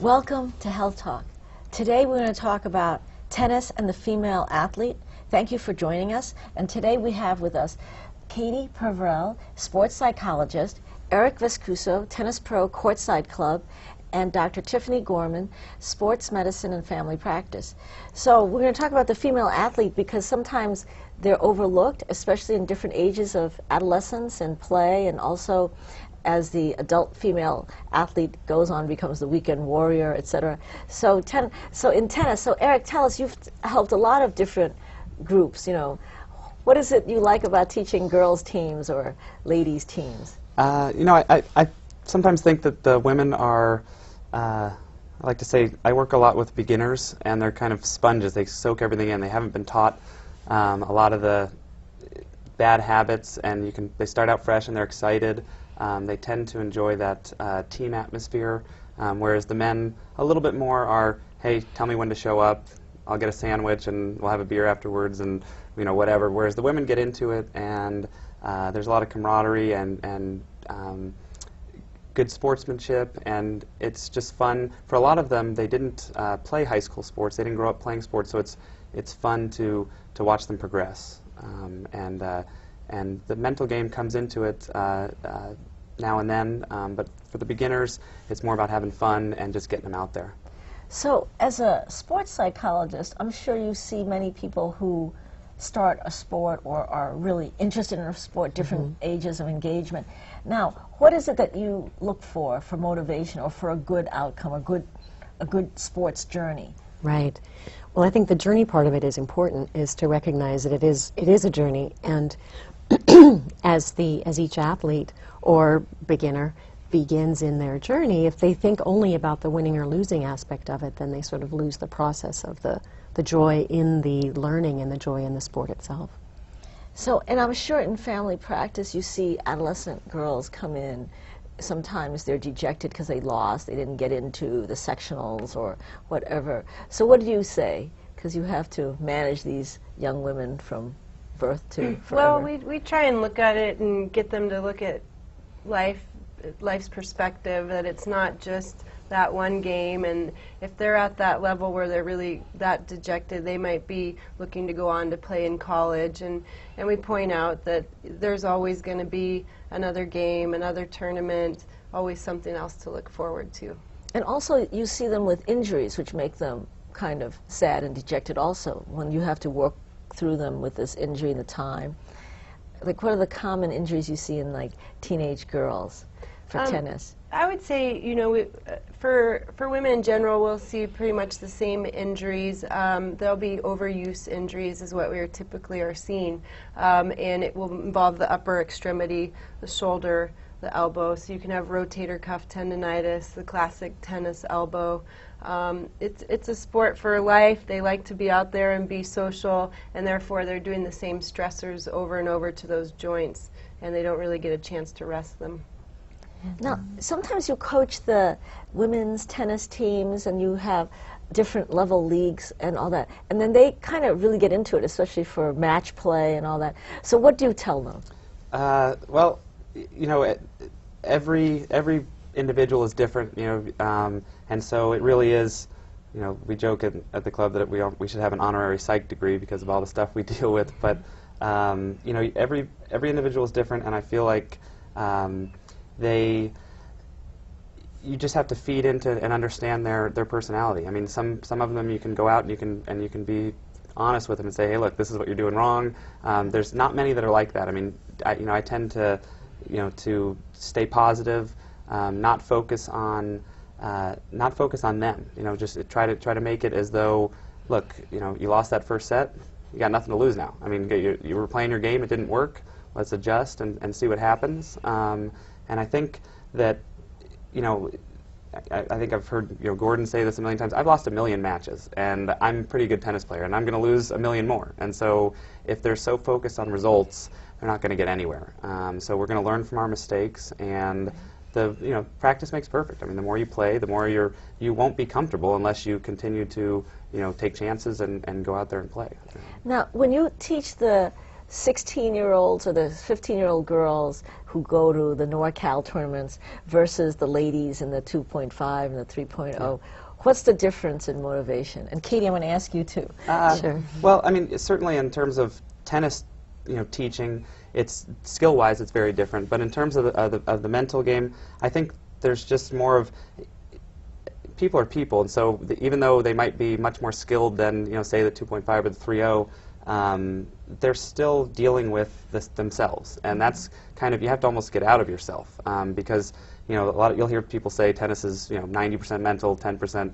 Welcome to Health Talk. Today we're going to talk about tennis and the female athlete. Thank you for joining us. And today we have with us Katie Perverell, sports psychologist, Eric Vescuso, tennis pro, Courtside Club, and Dr. Tiffany Gorman, sports medicine and family practice. So we're going to talk about the female athlete because sometimes they're overlooked, especially in different ages of adolescence and play, and also as the adult female athlete goes on, becomes the weekend warrior, etc. So in tennis, so Eric, tell us, you've helped a lot of different groups, you know. What is it you like about teaching girls' teams or ladies' teams? I sometimes think that the women are, I like to say, I work a lot with beginners, and they're kind of sponges. They soak everything in. They haven't been taught a lot of the bad habits, and they start out fresh and they're excited. They tend to enjoy that team atmosphere, whereas the men a little bit more are, hey, tell me when to show up, I'll get a sandwich and we'll have a beer afterwards and whatever, whereas the women get into it, and there's a lot of camaraderie and good sportsmanship, and it's just fun. For a lot of them, they didn't play high school sports, they didn't grow up playing sports, so it's fun to watch them progress. And the mental game comes into it now and then, but for the beginners, it's more about having fun and just getting them out there. So as a sports psychologist, I'm sure you see many people who start a sport or are really interested in a sport, different ages of engagement. Now, what is it that you look for motivation or for a good outcome, a good sports journey? Right. Well, I think the journey part of it is important, is to recognize that it is a journey, and as each athlete or beginner begins in their journey, if they think only about the winning or losing aspect of it, then they sort of lose the process of the joy in the learning and the joy in the sport itself. So, and I'm sure in family practice you see adolescent girls come in. Sometimes they're dejected because they lost, they didn't get into the sectionals or whatever. So what do you say? Because you have to manage these young women from birth to forever. Well, we try and look at it and get them to look at life's perspective, that it's not just that one game, and if they're at that level where they're really that dejected, they might be looking to go on to play in college, and we point out that there's always going to be another game, another tournament, always something else to look forward to. And also you see them with injuries, which make them kind of sad and dejected also, when you have to work through them with this injury and the time. Like, what are the common injuries you see in, like, teenage girls for tennis? I would say, for women in general, we'll see pretty much the same injuries. There'll be overuse injuries is what we typically are seeing, and it will involve the upper extremity, the shoulder, the elbow. So you can have rotator cuff tendonitis, the classic tennis elbow. It's a sport for life. They like to be out there and be social, and therefore they're doing the same stressors over and over to those joints, and they don't really get a chance to rest them. Now, sometimes you coach the women's tennis teams and you have different level leagues and all that, and then they kind of really get into it, especially for match play and all that. So what do you tell them? Well, every individual is different, and so it really is, we joke at the club that we should have an honorary psych degree because of all the stuff we deal with, but every individual is different, and I feel like you just have to feed into and understand their personality. I mean, some of them you can go out and you can be honest with them and say, hey, look, this is what you're doing wrong. There's not many that are like that. I mean, I tend to to stay positive, not focus on them. Just try to make it as though, look, you lost that first set, you got nothing to lose now. I mean, you were playing your game, it didn't work. Let's adjust and see what happens. And I think that, I think I've heard Gordon say this a million times. I've lost 1 million matches, and I'm a pretty good tennis player, and I'm going to lose 1 million more. And so if they're so focused on results, they're not going to get anywhere. So we're going to learn from our mistakes, and practice makes perfect. I mean, the more you play, the more you won't be comfortable unless you continue to take chances and go out there and play. Now, when you teach the 16-year-olds or the 15-year-old girls who go to the NorCal tournaments versus the ladies in the 2.5 and the 3.0? What's the difference in motivation? And Katie, I'm going to ask you too. Sure. Well, I mean, certainly in terms of tennis, teaching, it's skill-wise, it's very different. But in terms of the mental game, I think there's just more of people are people, and so even though they might be much more skilled than say the 2.5 or the 3.0, they're still dealing with this themselves, and that's kind of, you have to almost get out of yourself, because you'll hear people say tennis is 90% mental, 10%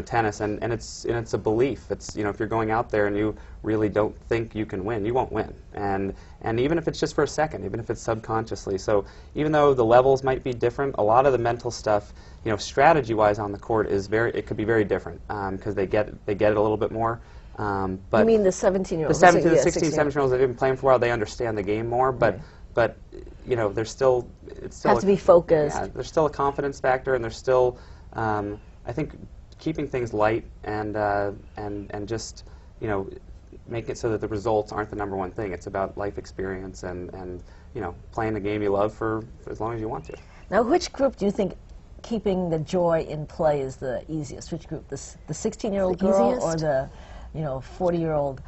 tennis, and it's a belief. It's if you're going out there and you really don't think you can win, you won't win, and even if it's just for a second, even if it's subconsciously. So even though the levels might be different, a lot of the mental stuff, strategy-wise on the court it could be very different, because they get it a little bit more. But you mean the 17-year-olds? The 16, 17-year-olds that have been playing for a while, they understand the game more, but there's still, it's still have to be focused. Yeah, there's still a confidence factor, and there's still, I think, keeping things light and just making it so that the results aren't the number one thing. It's about life experience and playing the game you love for as long as you want to. Now, which group do you think keeping the joy in play is the easiest? Which group, the 16-year-old girl easiest? or the 40-year-old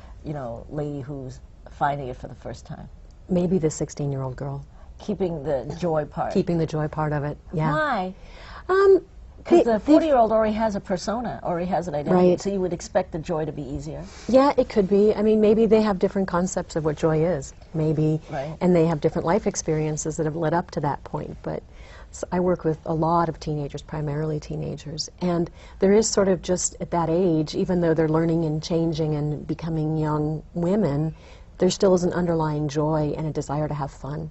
lady who's finding it for the first time? Maybe the 16-year-old girl. Keeping the joy part. Keeping the joy part of it, yeah. Why? They- Because the they've- 40-year-old already has a persona, already has an identity, Right. so you would expect the joy to be easier. Yeah, it could be. I mean, maybe they have different concepts of what joy is, maybe, Right. and they have different life experiences that have led up to that point. But I work with a lot of teenagers, primarily teenagers, and there is sort of just at that age, even though they're learning and changing and becoming young women, there still is an underlying joy and a desire to have fun.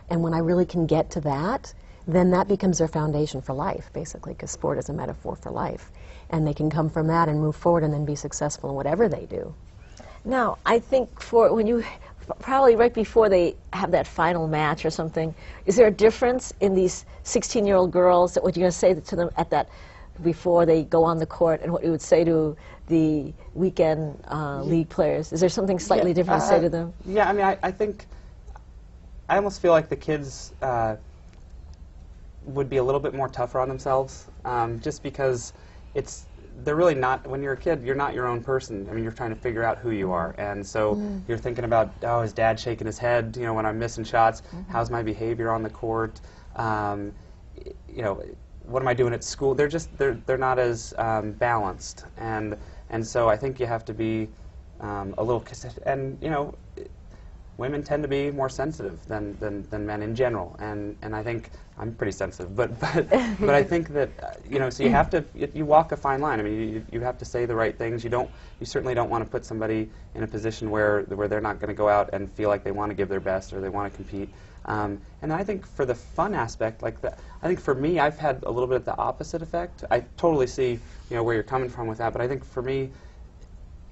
And when I really can get to that, then that becomes their foundation for life, basically, because sport is a metaphor for life. And they can come from that and move forward and then be successful in whatever they do. Now, I think for when you, probably right before they have that final match or something, is there a difference in these 16-year-old girls, that what you're going to say to them at that, before they go on the court, and what you would say to the weekend league players? Is there something slightly different to say to them? Yeah, I mean, I think, I almost feel like the kids would be a little bit more tougher on themselves, just because they're really not, when you're a kid, you're not your own person. I mean, you're trying to figure out who you are, and so you're thinking about, oh, is Dad shaking his head, when I'm missing shots? How's my behavior on the court? What am I doing at school? They're not as balanced, and so I think you have to be a little, and women tend to be more sensitive than men in general, and I think I'm pretty sensitive, but I think that so you have to, you walk a fine line. I mean, you have to say the right things. You certainly don't want to put somebody in a position where they're not going to go out and feel like they want to give their best or they want to compete. And I think for the fun aspect, I think for me, I've had a little bit of the opposite effect. I totally see where you're coming from with that, but I think for me,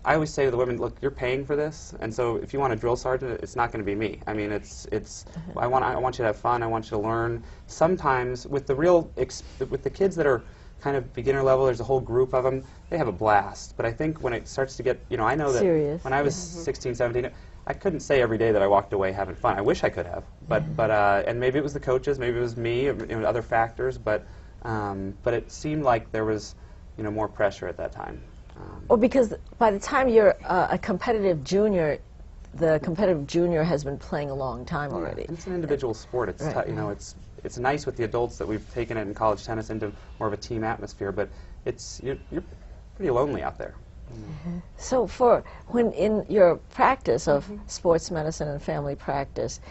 I always say to the women, look, you're paying for this, and so if you want a drill sergeant, it's not going to be me. I mean, I want you to have fun. I want you to learn. Sometimes with with the kids that are kind of beginner level, there's a whole group of them. They have a blast. But I think when it starts to get, I know that serious. When I was 16, 17, I couldn't say every day that I walked away having fun. I wish I could have, but and maybe it was the coaches, maybe it was me, other factors, but it seemed like there was more pressure at that time. Well, because by the time you're a competitive junior, the competitive junior has been playing a long time already. It's an individual sport. It's Right. It's nice with the adults that we've taken it in college tennis into more of a team atmosphere, but you're pretty lonely out there. So when in your practice of sports medicine and family practice,